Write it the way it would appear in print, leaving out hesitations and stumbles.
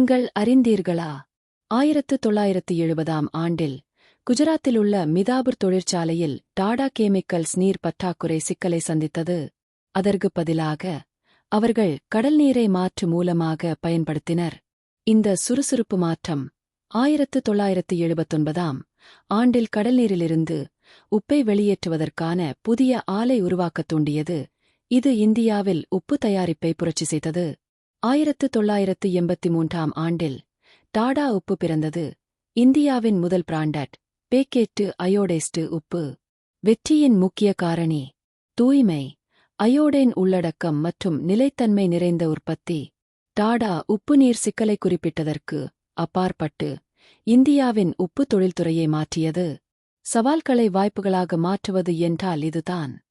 நீங்கள் அறிந்தீர்களா? 1970ஆம் ஆண்டில் குஜராத்திலுள்ள மிதாபூர் தொழிற்சாலையில் டாடா கெமிக்கல்ஸ் நீர் பற்றாக்குறை சிக்கலை சந்தித்தது. அதற்குப் பதிலாக அவர்கள் கடல் நீரை மாற்று மூலமாக பயன்படுத்தினர். இந்த சுறுசுறுப்பு மாற்றம் 1979ஆம் ஆண்டில் கடல்நீரிலிருந்து உப்பை வெளியேற்றுவதற்கான புதிய ஆலை உருவாக்கத் தூண்டியது. இது இந்தியாவில் உப்பு தயாரிப்பை புரட்சி செய்தது. 1983ஆம் ஆண்டில் டாடா உப்பு பிறந்தது. இந்தியாவின் முதல் பிராண்டட் பேக்கேட்டு அயோடைஸ்டு உப்பு. வெற்றியின் முக்கிய காரணி தூய்மை, அயோடைன் உள்ளடக்கம் மற்றும் நிலைத்தன்மை நிறைந்த உற்பத்தி. டாடா உப்பு நீர் சிக்கலை குறிப்பிட்டதற்கு அப்பாற்பட்டு இந்தியாவின் உப்பு தொழில்துறையை மாற்றியது. சவால்களை வாய்ப்புகளாக மாற்றுவது என்றால் இதுதான்.